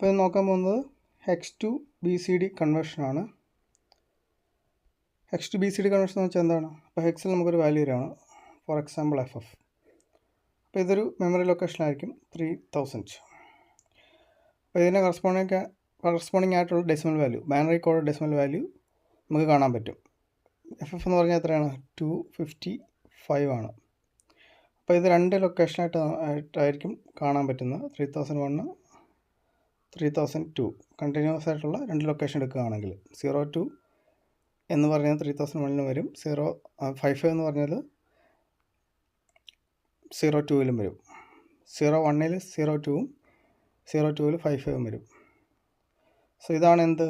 അപ്പോൾ ഇത് നോക്കാൻ പോകുന്നത് hex to B C D കൺവേർഷനാണ്. Hex to B C D conversion എന്ന് വെച്ചാൽ എന്താണ്? അപ്പോൾ ഹെക്സിൽ നമുക്കൊരു വാല്യൂ വരികയാണ്, ഫോർ എക്സാമ്പിൾ എഫ്. അപ്പോൾ ഇതൊരു മെമ്മറി ലൊക്കേഷനായിരിക്കും 3000. അപ്പോൾ ഇതിനെ കറസ്പോണ്ടിങ് ആയിട്ടുള്ള decimal value, binary code decimal value നമുക്ക് കാണാൻ പറ്റും. എഫ് എന്ന് പറഞ്ഞാൽ എത്രയാണ്? 255 ആണ്. അപ്പോൾ ഇത് രണ്ട് ലൊക്കേഷനായിട്ടായിരിക്കും കാണാൻ പറ്റുന്നത്. 3001, 3002 കണ്ടിന്യൂസ് ആയിട്ടുള്ള രണ്ട് ലൊക്കേഷൻ എടുക്കുകയാണെങ്കിൽ 02 എന്ന് പറഞ്ഞാൽ 3001 വരും, 055 എന്ന് പറഞ്ഞാൽ 02 വരും, 01 02ഉം 02 55 വരും. സോ ഇതാണ് എന്ത്,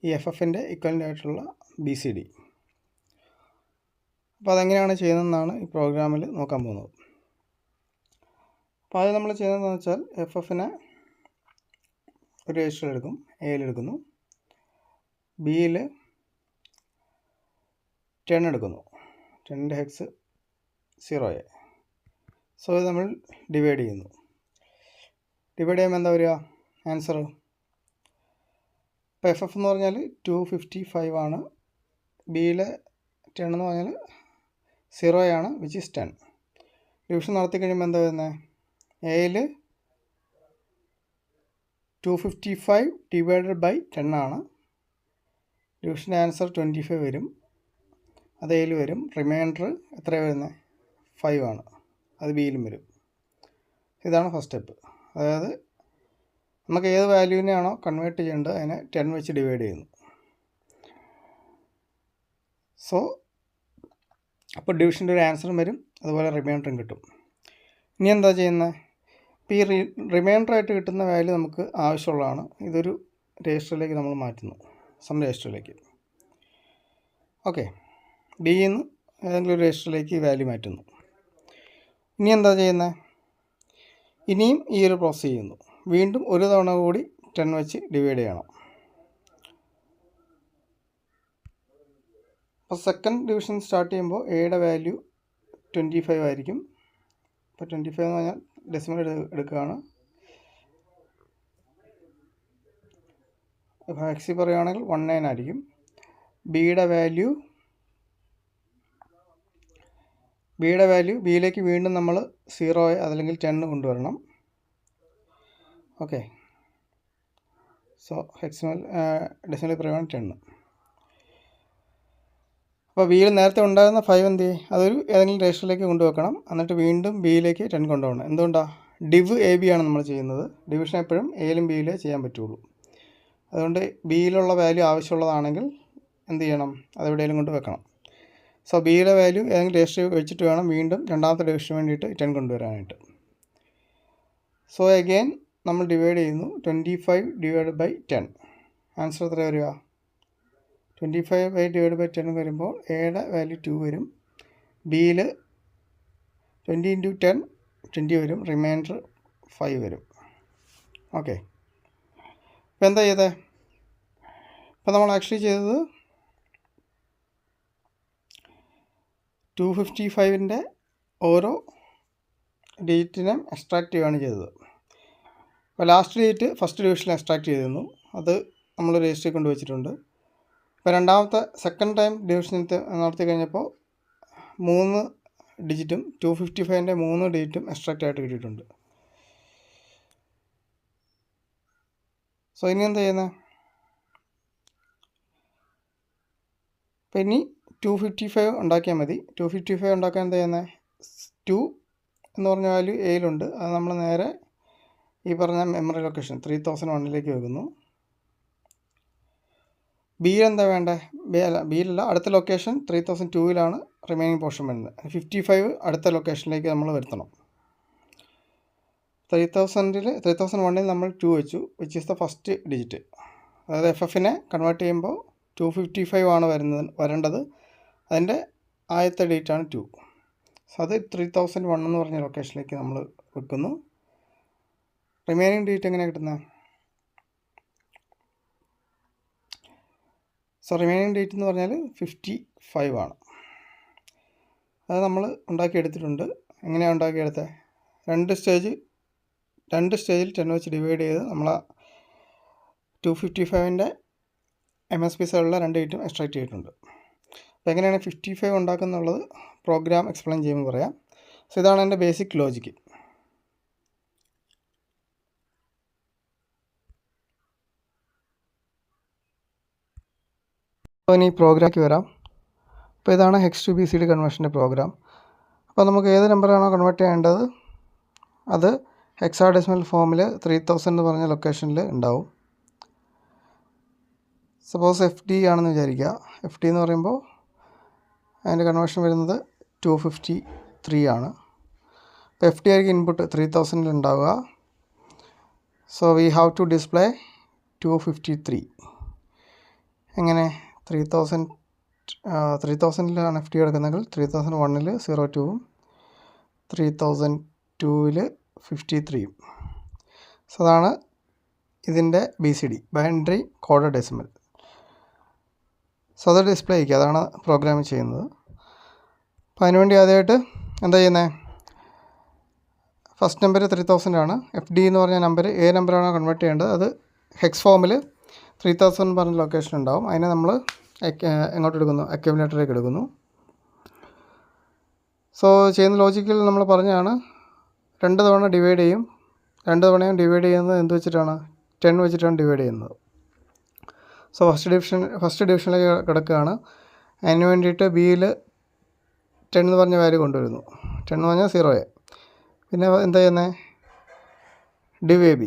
ഈ എഫിൻ്റെ ഇക്വലൻ്റ് ആയിട്ടുള്ള ബി സി ഡി. അപ്പോൾ അതെങ്ങനെയാണ് ചെയ്യുന്നതെന്നാണ് ഈ പ്രോഗ്രാമിൽ നോക്കാൻ പോകുന്നത്. അപ്പോൾ അത് നമ്മൾ ചെയ്യുന്നതെന്ന് വെച്ചാൽ എഫിനെ ഒരു രജിസ്റ്റർ എടുക്കും, എയിലെടുക്കുന്നു, ബിയിൽ 10 എടുക്കുന്നു, 10ൻ്റെ ഹെക്സ് 0A. സോ ഇത് നമ്മൾ ഡിവൈഡ് ചെയ്യുന്നു. ഡിവൈഡ് ചെയ്യുമ്പോൾ എന്താ വരിക ആൻസർ? ഇപ്പോൾ എഫ് എന്ന് പറഞ്ഞാൽ 255 ആണ്, ബിയിൽ 10 എന്ന് പറഞ്ഞാൽ 0A ആണ്, വിച്ച് ഈസ് 10. ഡിവിഷൻ നടത്തി കഴിയുമ്പോൾ എന്താ വരുന്നത്? എയിൽ 255 ഡിവൈഡഡ് ബൈ 10 ആണ്. ഡിവിഷൻ്റെ ആൻസർ 25 വരും, അത് എയിൽ വരും. റിമൈൻഡർ എത്രയാണ് വരുന്നത്? 5 ആണ്, അത് ബിയിലും വരും. ഇതാണ് ഫസ്റ്റ് സ്റ്റെപ്പ്. അതായത് നമുക്ക് ഏത് വാല്യൂവിനെയാണോ കൺവേർട്ട് ചെയ്യേണ്ടത് അതിനെ 10 വെച്ച് ഡിവൈഡ് ചെയ്യുന്നു. സോ അപ്പോൾ ഡിവിഷൻ്റെ ഒരു ആൻസറും വരും, അതുപോലെ റിമൈൻഡറും കിട്ടും. ഇനി എന്താ ചെയ്യുന്നത്? ഇപ്പോൾ ഈ റിമൈൻഡറായിട്ട് കിട്ടുന്ന വാല്യൂ നമുക്ക് ആവശ്യമുള്ളതാണ്. ഇതൊരു രജിസ്റ്ററിലേക്ക് നമ്മൾ മാറ്റുന്നു, സം രജിസ്റ്ററിലേക്ക്. ഓക്കെ, ബിയിൽ നിന്ന് ഏതെങ്കിലും ഒരു രജിസ്റ്ററിലേക്ക് ഈ വാല്യൂ മാറ്റുന്നു. ഇനി എന്താ ചെയ്യുന്നത്? ഇനിയും ഈ ഒരു പ്രോസസ്സ് ചെയ്യുന്നു. വീണ്ടും ഒരു തവണ കൂടി 10 വെച്ച് ഡിവൈഡ് ചെയ്യണം. അപ്പോൾ സെക്കൻഡ് ഡിവിഷൻ സ്റ്റാർട്ട് ചെയ്യുമ്പോൾ എയുടെ വാല്യൂ 25 ആയിരിക്കും. അപ്പോൾ 25 എന്ന് പറഞ്ഞാൽ ഡെസിമൽ എടുക്കുകയാണ്. ഇപ്പോൾ ഹെക്സിൽ പറയുകയാണെങ്കിൽ 19 ആയിരിക്കും. ബിയുടെ വാല്യൂ ബിയിലേക്ക് വീണ്ടും നമ്മൾ 0 അതല്ലെങ്കിൽ 10 കൊണ്ടുവരണം. ഓക്കെ, സോ ഡെസിമൽ പറയുകയാണ് 10. അപ്പോൾ ബിയിൽ നേരത്തെ ഉണ്ടായിരുന്ന 5 എന്ത് ചെയ്യും? അതൊരു ഏതെങ്കിലും രജിസ്റ്ററിലേക്ക് കൊണ്ടുവെക്കണം. എന്നിട്ട് വീണ്ടും ബിയിലേക്ക് 10 കൊണ്ടുപോകണം. എന്തുകൊണ്ടാണ്? ഡിവ് എ ബി ആണ് നമ്മൾ ചെയ്യുന്നത്. ഡിവിഷൻ എപ്പോഴും എയിലും ബിയിലേ ചെയ്യാൻ പറ്റുള്ളൂ. അതുകൊണ്ട് ബിയിലുള്ള വാല്യൂ ആവശ്യമുള്ളതാണെങ്കിൽ എന്ത് ചെയ്യണം? അതെവിടെയെങ്കിലും കൊണ്ട് വെക്കണം. സോ ബിയുടെ വാല്യൂ ഏതെങ്കിലും രജിസ്റ്റർ വെച്ചിട്ട് വേണം വീണ്ടും രണ്ടാമത്തെ ഡിവിഷന് വേണ്ടിയിട്ട് 10 കൊണ്ടുവരാനായിട്ട്. സോ അഗെയിൻ നമ്മൾ ഡിവൈഡ് ചെയ്യുന്നു. 25 ഡിവൈഡ് ബൈ 10. ആൻസർ എത്ര വരിക? 25 ഡിവൈഡ് ബൈ 10 വരുമ്പോൾ എയുടെ വാല്യൂ 2 വരും. ബിയിൽ 20 × 10 20 വരും, റിമൈൻഡർ 5 വരും. ഓക്കെ, ഇപ്പോൾ എന്താ ചെയ്തത്? ഇപ്പോൾ നമ്മൾ ആക്ച്വലി ചെയ്തത് 255ൻ്റെ ഓരോ ഡിജിറ്റിനെ എക്സ്ട്രാക്റ്റ് ചെയ്യുകയാണ് ചെയ്തത്. അപ്പോൾ ലാസ്റ്റ് ഡിജിറ്റ് ഫസ്റ്റ് ഡിവിഷനിൽ എക്സ്ട്രാക്റ്റ് ചെയ്തിരുന്നു, അത് നമ്മൾ രജിസ്റ്ററിൽ കൊണ്ടുവച്ചിട്ടുണ്ട്. ഇപ്പോൾ രണ്ടാമത്തെ സെക്കൻഡ് ടൈം ഡിവിഷൻ നടത്തി കഴിഞ്ഞപ്പോൾ 3 ഡിജിറ്റും 255ൻ്റെ 3 ഡിജിറ്റും എക്സ്ട്രാക്റ്റ് ആയിട്ട് കിട്ടിയിട്ടുണ്ട്. സോ ഇനി എന്താ ചെയ്യുന്നത്? അപ്പോൾ ഇനി 255 ഉണ്ടാക്കിയാൽ മതി. 255 ഉണ്ടാക്കാൻ എന്താ ചെയ്യുന്നത്? 2 എന്ന് പറഞ്ഞ വാല്യൂ എയിലുണ്ട്, അത് നമ്മൾ നേരെ ഈ പറഞ്ഞ മെമ്മറി ലൊക്കേഷൻ 3001ലേക്ക് വെക്കുന്നു. ബിയിൽ എന്താ വേണ്ടത്? ബിയിലല്ല, അടുത്ത ലൊക്കേഷൻ 3002ലാണ് റിമൈനിങ് പോർഷൻ വരുന്നത്. 55 അടുത്ത ലൊക്കേഷനിലേക്ക് നമ്മൾ വരുത്തണം. 3001ൽ നമ്മൾ 2 വെച്ചു, which is the first digit. അതായത് എഫിനെ കൺവേർട്ട് ചെയ്യുമ്പോൾ 255 ആണ് വരേണ്ടത്. അതിൻ്റെ ആദ്യത്തെ ഡിജിറ്റാണ് 2. സോ അത് 3001 എന്ന് പറഞ്ഞ ലൊക്കേഷനിലേക്ക് നമ്മൾ വെക്കുന്നു. റിമൈനിങ് ഡിജിറ്റ് എങ്ങനെയാണ് കിട്ടുന്നത്? സോ റിമൈനിങ് ഡേറ്റ് എന്ന് പറഞ്ഞാൽ 55 ആണ്. അത് നമ്മൾ ഉണ്ടാക്കിയെടുത്തിട്ടുണ്ട്. എങ്ങനെയാണ് ഉണ്ടാക്കിയെടുത്തത്? രണ്ട് സ്റ്റേജിൽ 10 വെച്ച് ഡിവൈഡ് ചെയ്ത് നമ്മൾ 255-ൻ്റെ MSB സൈഡിലുള്ള 2 ഐറ്റം എക്സ്ട്രാക്ട് ചെയ്തിട്ടുണ്ട്. അപ്പോൾ എങ്ങനെയാണ് 55 ഉണ്ടാക്കുന്നുള്ളത് പ്രോഗ്രാം എക്സ്പ്ലെയിൻ ചെയ്യുമ്പോൾ പറയാം. സോ ഇതാണ് എൻ്റെ ബേസിക് ലോജിക്ക്. അപ്പോൾ ഇനി പ്രോഗ്രാമിലേക്ക് വരാം. അപ്പോൾ ഇതാണ് ഹെക്സ് ടു BCD കൺവേർഷൻ്റെ പ്രോഗ്രാം. അപ്പോൾ നമുക്ക് ഏത് നമ്പറാണോ കൺവേർട്ട് ചെയ്യേണ്ടത് അത് ഹെക്സാഡെസിമൽ ഫോമിൽ 3000 എന്ന് പറഞ്ഞ ലൊക്കേഷനിൽ ഉണ്ടാവും. സപ്പോസ് FD ആണെന്ന് വിചാരിക്കുക. FD എന്ന് പറയുമ്പോൾ അതിൻ്റെ കൺവേർഷൻ വരുന്നത് 253 ആണ്. അപ്പോൾ FD ആയിരിക്കും ഇൻപുട്ട് 3000 ഉണ്ടാവുക. So we have to display 253. എങ്ങനെ 3000-ലാണ് FD എടുക്കുന്നതെങ്കിൽ 3001-ൽ 02-ഉം 3002-ൽ 53-യും. സോ അതാണ് ഇതിൻ്റെ BCD, binary coded decimal. So അത് ഡിസ്പ്ലേ ആയിരിക്കും, അതാണ് പ്രോഗ്രാം ചെയ്യുന്നത്. അപ്പോൾ അതിനുവേണ്ടി ആദ്യമായിട്ട് എന്താ ചെയ്യുന്നത്, ഫസ്റ്റ് നമ്പർ 3000 ആണ്. FD എന്ന് പറഞ്ഞ നമ്പർ ഏത് നമ്പറാണോ കൺവേർട്ട് ചെയ്യേണ്ടത് അത് ഹെക്സ് ഫോമിൽ 3000 പറഞ്ഞ ലൊക്കേഷൻ ഉണ്ടാവും. അതിനെ നമ്മൾ എങ്ങോട്ട് എടുക്കുന്നു, അക്യുമുലേറ്ററിലേക്ക് എടുക്കുന്നു. സോ ചെയ്യുന്ന ലോജിക്കിൽ നമ്മൾ പറഞ്ഞാണ് 2 തവണ ഡിവൈഡ് ചെയ്യും. 2 തവണയും ഡിവൈഡ് ചെയ്യുന്നത് എന്ത് വെച്ചിട്ടാണ്, 10 വെച്ചിട്ടാണ് ഡിവൈഡ് ചെയ്യുന്നത്. സോ ഫസ്റ്റ് ഡിവിഷനിലേക്ക് കിടക്കുകയാണ്. അതിന് വേണ്ടിയിട്ട് ബിയിൽ 10 എന്ന് പറഞ്ഞ വാല്യൂ കൊണ്ടുവരുന്നു. 10 എന്ന് പറഞ്ഞാൽ 0. പിന്നെ എന്താ ചെയ്യുന്നത്, ഡിവ് AB.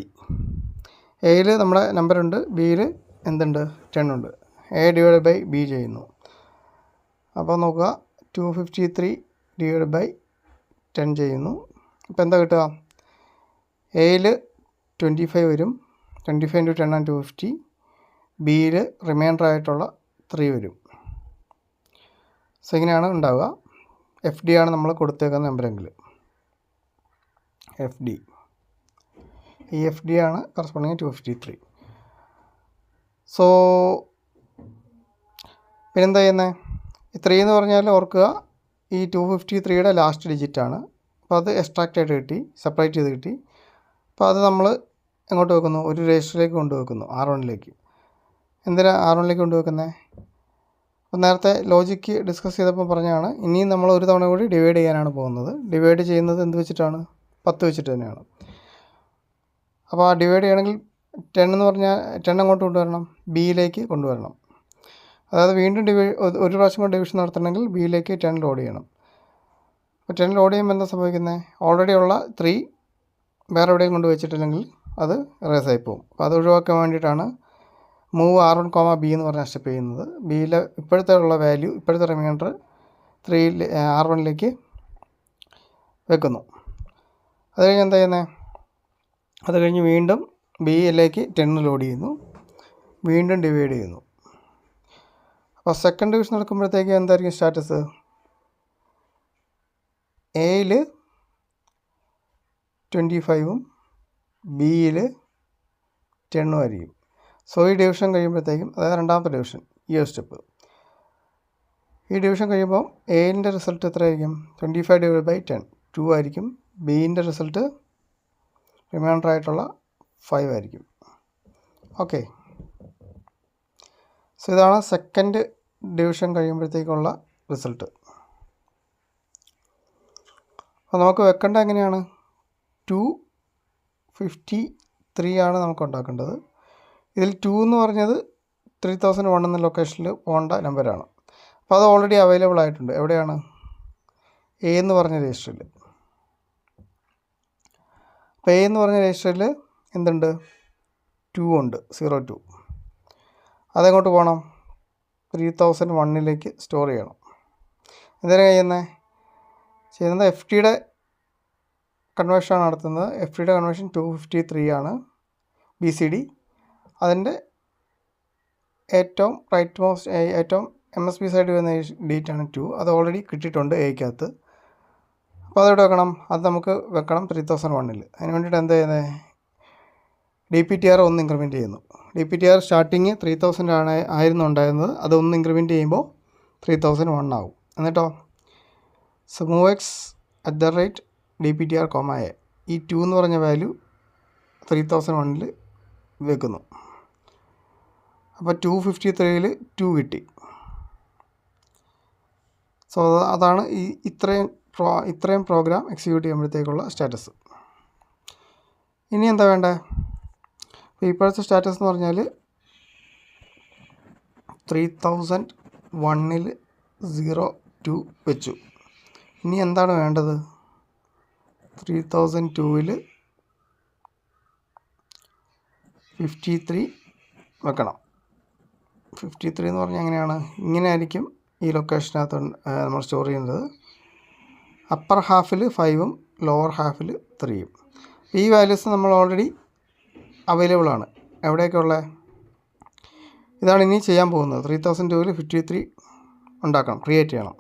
എയിൽ നമ്മുടെ നമ്പറുണ്ട്, ബിയിൽ എന്തുണ്ട്, 10 ഉണ്ട്. A ഡിവൈഡ് ബൈ B ചെയ്യുന്നു. അപ്പോൾ നോക്കുക 253 ഡിവൈഡ് ബൈ 10 ചെയ്യുന്നു. അപ്പോൾ എന്താ കിട്ടുക, എയിൽ 25 വരും. 25 × 10 ആണ് 250. ബിയിൽ റിമൈൻഡർ ആയിട്ടുള്ള 3 വരും. സോ ഇങ്ങനെയാണ് ഉണ്ടാവുക. FD ആണ് നമ്മൾ കൊടുത്തേക്കുന്ന നമ്പരെങ്കിൽ FD. ഈ FD ആണ് കറസ്പോണ്ടിങ് 253. സോ പിന്നെന്താ ചെയ്യുന്നത്, ഈ 3 എന്ന് പറഞ്ഞാൽ ഓർക്കുക ഈ 253-യുടെ ലാസ്റ്റ് ഡിജിറ്റാണ്. അപ്പോൾ അത് എക്സ്ട്രാക്റ്റ് ആയിട്ട് കിട്ടി, സെപ്പറേറ്റ് ചെയ്ത് കിട്ടി. അപ്പോൾ അത് നമ്മൾ എങ്ങോട്ട് വെക്കുന്നു, ഒരു രജിസ്റ്ററിലേക്ക് കൊണ്ടുവെക്കുന്നു, R1-ലേക്ക്. എന്തിനാണ് R1-ലേക്ക് കൊണ്ടുവെക്കുന്നത്, അപ്പോൾ നേരത്തെ ലോജിക്ക് ഡിസ്കസ് ചെയ്തപ്പോൾ പറഞ്ഞാണ് ഇനിയും നമ്മൾ ഒരു തവണ കൂടി ഡിവൈഡ് ചെയ്യാനാണ് പോകുന്നത്. ഡിവൈഡ് ചെയ്യുന്നത് എന്ത് വെച്ചിട്ടാണ്, 10 വെച്ചിട്ട് തന്നെയാണ്. അപ്പോൾ ആ ഡിവൈഡ് ചെയ്യണമെങ്കിൽ 10 എന്ന് പറഞ്ഞാൽ 10 അങ്ങോട്ട് കൊണ്ടുവരണം, ബിയിലേക്ക് കൊണ്ടുവരണം. അതായത് വീണ്ടും ഒരു പ്രാവശ്യം കൂടെ ഡിവിഷൻ നടത്തണമെങ്കിൽ ബിയിലേക്ക് 10 ലോഡ് ചെയ്യണം. അപ്പോൾ 10 ലോഡ് ചെയ്യുമ്പോൾ എന്താ സംഭവിക്കുന്നത്, ഓൾറെഡി ഉള്ള 3 വേറെ എവിടെയും കൊണ്ട് വെച്ചിട്ടില്ലെങ്കിൽ അത് ഇറേസ് ആയി പോകും. അപ്പോൾ അത് ഒഴിവാക്കാൻ വേണ്ടിയിട്ടാണ് മൂവ് R1, B എന്ന് പറഞ്ഞ സ്റ്റെപ്പ് ചെയ്യുന്നത്. ബിയിലെ ഇപ്പോഴത്തെ ഉള്ള വാല്യൂ, ഇപ്പോഴത്തെ റിമൈൻഡർ 3 R1-ലേക്ക് വെക്കുന്നു. അത് കഴിഞ്ഞ് എന്താ ചെയ്യുന്നത്, അത് കഴിഞ്ഞ് വീണ്ടും ബിയിലേക്ക് 10 ലോഡ് ചെയ്യുന്നു, വീണ്ടും ഡിവൈഡ് ചെയ്യുന്നു. അപ്പോൾ സെക്കൻഡ് ഡിവിഷൻ നടക്കുമ്പോഴത്തേക്ക് എന്തായിരിക്കും സ്റ്റാറ്റസ്, എയിൽ 25-ഉം ബിയിൽ 10-ഉം ആയിരിക്കും. സോ ഈ ഡിവിഷൻ കഴിയുമ്പോഴത്തേക്കും, അതായത് രണ്ടാമത്തെ ഡിവിഷൻ, ഈ ഒരു സ്റ്റെപ്പ്, ഈ ഡിവിഷൻ കഴിയുമ്പോൾ എയിൻ്റെ റിസൾട്ട് എത്രയായിരിക്കും, 25 ഡിവൈഡ് ബൈ 10 2 ആയിരിക്കും. ബിൻ്റെ റിസൾട്ട് റിമൈൻഡർ ആയിട്ടുള്ള 5 ആയിരിക്കും. ഓക്കെ, സോ ഇതാണ് സെക്കൻഡ് ഡിവിഷൻ കഴിയുമ്പോഴത്തേക്കുള്ള റിസൾട്ട്. അപ്പോൾ നമുക്ക് വെക്കേണ്ട എങ്ങനെയാണ്, 253 ആണ് നമുക്ക് ഉണ്ടാക്കേണ്ടത്. ഇതിൽ 2 എന്ന് പറഞ്ഞത് 3001 എന്ന ലൊക്കേഷനിൽ പോകേണ്ട നമ്പറാണ്. അപ്പോൾ അത് ഓൾറെഡി അവൈലബിൾ ആയിട്ടുണ്ട്. എവിടെയാണ്, A എന്ന് പറഞ്ഞ രജിസ്റ്ററിൽ. അപ്പോൾ A എന്ന് പറഞ്ഞ രജിസ്റ്ററിൽ എന്തുണ്ട്, 2 ഉണ്ട്, 02. അതെങ്ങോട്ട് പോകണം, 3001-ലേക്ക് സ്റ്റോർ ചെയ്യണം. എന്തിനാണ് ചെയ്യുന്നത് FDയുടെ കൺവേർഷനാണ് നടത്തുന്നത്. FDയുടെ കൺവേർഷൻ 253 ആണ് BCD. അതിൻ്റെ ഏറ്റവും ഏറ്റവും MSB സൈഡ് വരുന്ന ഡേറ്റാണ് 2. അത് ഓൾറെഡി കിട്ടിയിട്ടുണ്ട് Aക്കകത്ത്. അപ്പോൾ അതെവിടെ വെക്കണം, അത് നമുക്ക് വെക്കണം 3001-ൽ. അതിന് വേണ്ടിയിട്ട് എന്താ ചെയ്യുന്നത്, DPTR 1 ഇൻക്രിമെൻറ്റ് ചെയ്യുന്നു. DPTR സ്റ്റാർട്ടിങ് 3000 ആയിരുന്നു ഉണ്ടായിരുന്നത്, അത് 1 ഇൻക്രിമെൻറ്റ് ചെയ്യുമ്പോൾ 3001 ആവും. എന്നിട്ടോ MOVX @DPTR, ഈ 2 എന്ന് പറഞ്ഞ വാല്യൂ 3001-ൽ വെക്കുന്നു. അപ്പോൾ 253-ൽ 2 കിട്ടി. സോ അതാണ് ഇത്രയും പ്രോഗ്രാം എക്സിക്യൂട്ട് ചെയ്യുമ്പോഴത്തേക്കുള്ള സ്റ്റാറ്റസ്. ഇനി എന്താ വേണ്ടത്? അപ്പോൾ ഇപ്പോഴത്തെ സ്റ്റാറ്റസ് എന്ന് പറഞ്ഞാൽ 3001-ൽ 02 വെച്ചു. ഇനി എന്താണ് വേണ്ടത്? 3002-ൽ 53 വെക്കണം. 53 എന്ന് പറഞ്ഞാൽ എങ്ങനെയാണ്? ഇങ്ങനെ ആയിരിക്കും ഈ ലൊക്കേഷനകത്ത് നമ്മൾ സ്റ്റോർ ചെയ്യുന്നത്. അപ്പർ ഹാഫിൽ 5ഉം ലോവർ ഹാഫിൽ 3ഉം. ഈ വാല്യൂസ് നമ്മൾ ഓൾറെഡി അവൈലബിൾ ആണ്. എവിടെയൊക്കെ ഉള്ളത്? ഇതാണ് ഇനി ചെയ്യാൻ പോകുന്നത്. 3002-ൽ 53 ഉണ്ടാക്കണം, ക്രിയേറ്റ് ചെയ്യണം.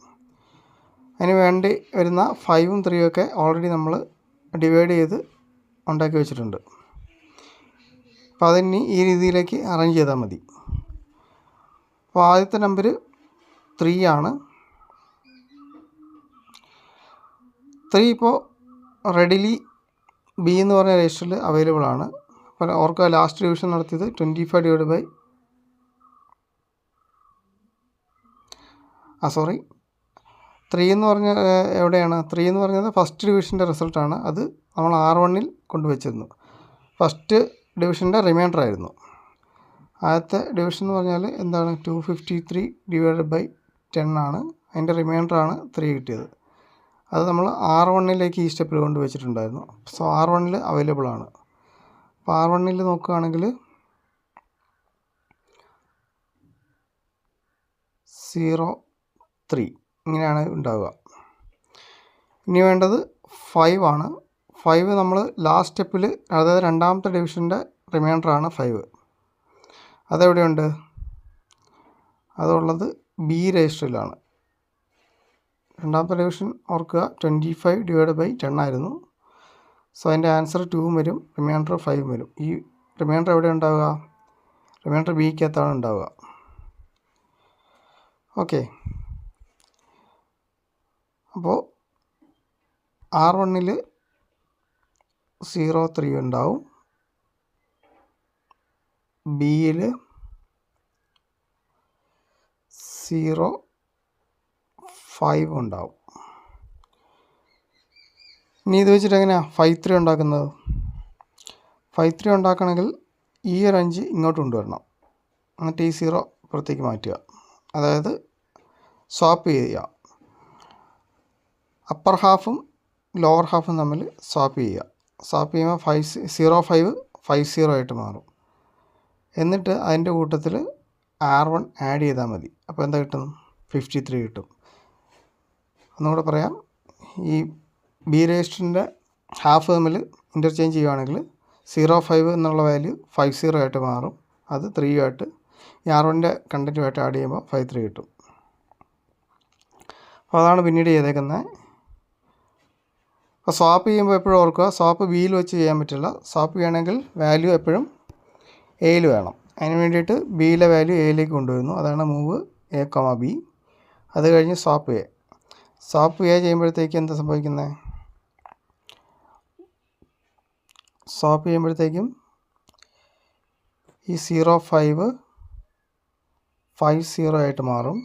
അതിന് വേണ്ടി വരുന്ന 5ഉം 3ഉം ഒക്കെ ഓൾറെഡി നമ്മൾ ഡിവൈഡ് ചെയ്ത് ഉണ്ടാക്കി വെച്ചിട്ടുണ്ട്. അപ്പോൾ അതിനി ഈ രീതിയിലേക്ക് അറേഞ്ച് ചെയ്താൽ മതി. അപ്പോൾ ആദ്യത്തെ നമ്പർ 3 ആണ്. 3 ഇപ്പോൾ റെഡിലി ബി എന്ന് പറഞ്ഞ രജിസ്റ്ററിൽ അവൈലബിൾ ആണ്. അപ്പോൾ ഓർക്കുക, ലാസ്റ്റ് ഡിവിഷൻ നടത്തിയത് 25 3 എന്ന് പറഞ്ഞ എവിടെയാണ്? 3 എന്ന് പറഞ്ഞത് ഫസ്റ്റ് ഡിവിഷൻ്റെ റിസൾട്ടാണ്. അത് നമ്മൾ R1-ൽ കൊണ്ടുവച്ചിരുന്നു. ഫസ്റ്റ് ഡിവിഷൻ്റെ റിമൈൻഡർ ആയിരുന്നു. ആദ്യത്തെ ഡിവിഷൻ എന്ന് പറഞ്ഞാൽ എന്താണ്? 253/10 ആണ്. അതിൻ്റെ റിമൈൻഡറാണ് 3 കിട്ടിയത്. അത് നമ്മൾ R1-ലേക്ക് ഈ സ്റ്റെപ്പിൽ കൊണ്ടുവച്ചിട്ടുണ്ടായിരുന്നു. സോ R1-ൽ അവൈലബിൾ ആണ്. അപ്പോൾ R1-ൽ നോക്കുകയാണെങ്കിൽ 03 ഇങ്ങനെയാണ് ഉണ്ടാവുക. ഇനി വേണ്ടത് 5 ആണ്. 5 നമ്മൾ ലാസ്റ്റ് സ്റ്റെപ്പിൽ, അതായത് രണ്ടാമത്തെ ഡിവിഷൻ്റെ റിമൈൻഡറാണ് 5. അതെവിടെയുണ്ട്? അതുള്ളത് ബി രജിസ്റ്ററിലാണ്. രണ്ടാമത്തെ ഡിവിഷൻ ഓർക്കുക 25/10 ആയിരുന്നു. സോ അതിൻ്റെ ആൻസർ 2 വരും, റിമൈൻഡർ 5 വരും. ഈ റിമൈൻഡർ എവിടെ ഉണ്ടാവുക? റിമൈൻഡർ ബിക്കകത്താണ് ഉണ്ടാവുക. ഓക്കെ. അപ്പോൾ R1-ൽ 03 ഉണ്ടാവും, ബിയിൽ 05 ഉണ്ടാവും. ഇനി ഇത് വെച്ചിട്ട് എങ്ങനെയാണ് 53 ഉണ്ടാക്കുന്നത്? 53 ഉണ്ടാക്കണമെങ്കിൽ ഈ ഒരു 5 ഇങ്ങോട്ട് കൊണ്ടുവരണം. എന്നിട്ട് ഈ 0 പുറത്തേക്ക് മാറ്റുക. അതായത് സ്വാപ്പ് ചെയ്യുക. അപ്പർ ഹാഫും ലോവർ ഹാഫും തമ്മിൽ സ്വാപ്പ് ചെയ്യുക. സ്വാപ്പ് ചെയ്യുമ്പോൾ 05 50 ആയിട്ട് മാറും. എന്നിട്ട് അതിൻ്റെ കൂട്ടത്തിൽ R1 ആഡ് ചെയ്താൽ മതി. അപ്പോൾ എന്താ കിട്ടും? 53 കിട്ടും. ഒന്നുകൂടെ പറയാം. ഈ ബി രജിസ്റ്ററിൻ്റെ ഹാഫ് തമ്മിൽ ഇൻ്റർചേഞ്ച് ചെയ്യുകയാണെങ്കിൽ 05 എന്നുള്ള വാല്യൂ 50 ആയിട്ട് മാറും. അത് 3 ആയിട്ട് ഈ R1-ൻ്റെ കണ്ടൻറ്റുമായിട്ട് ആഡ് ചെയ്യുമ്പോൾ 53 കിട്ടും. അപ്പോൾ അതാണ് പിന്നീട് ചെയ്തേക്കുന്നത്. അപ്പോൾ സ്വാപ്പ് ചെയ്യുമ്പോൾ എപ്പോഴും ഓർക്കുക, സ്വാപ്പ് ബിയിൽ വെച്ച് ചെയ്യാൻ പറ്റില്ല. സ്വാപ്പ് ചെയ്യണമെങ്കിൽ വാല്യൂ എപ്പോഴും എയിൽ വേണം. അതിന് വേണ്ടിയിട്ട് ബിയിലെ വാല്യൂ എയിലേക്ക് കൊണ്ടുവരുന്നു. അതാണ് മൂവ് A, B. അത് കഴിഞ്ഞ് സ്വാപ്പ് എ. സ്വാപ്പ് എ ചെയ്യുമ്പോഴത്തേക്ക് എന്താ സംഭവിക്കുന്നത്? സ്വാപ്പ് ചെയ്യുമ്പോഴത്തേക്കും ഈ 05 50 ആയിട്ട് മാറും.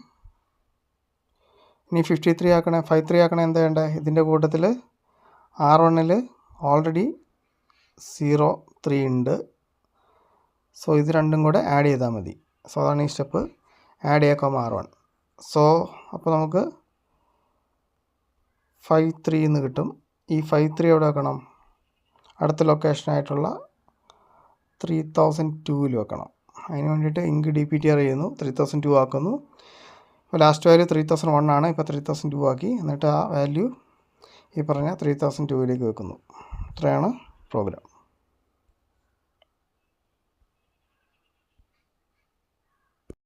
ഇനി 53 ആക്കണേ എന്താ വേണ്ടത്? ഇതിൻ്റെ കൂട്ടത്തിൽ R1-ൽ ഓൾറെഡി 03 ഉണ്ട്. സോ ഇത് രണ്ടും കൂടെ ആഡ് ചെയ്താൽ മതി. സോ അതാണ് ഈ സ്റ്റെപ്പ്, ആഡ് ചെയ്യാം R1. സോ അപ്പോൾ നമുക്ക് 53 എന്ന് കിട്ടും. ഈ 53 എവിടെ വെക്കണം? അടുത്ത ലൊക്കേഷനായിട്ടുള്ള 3002-ൽ വെക്കണം. അതിന് വേണ്ടിയിട്ട് ഇങ്ക് DPTR ചെയ്യുന്നു, 3002 ആക്കുന്നു. ഇപ്പോൾ ലാസ്റ്റ് വാല്യൂ 3001 ആണ്. ഇപ്പോൾ 3002 ആക്കി. എന്നിട്ട് ആ വാല്യൂ ഈ പറഞ്ഞ 3002-ലേക്ക് വെക്കുന്നു. ഇത്രയാണ് പ്രോഗ്രാം.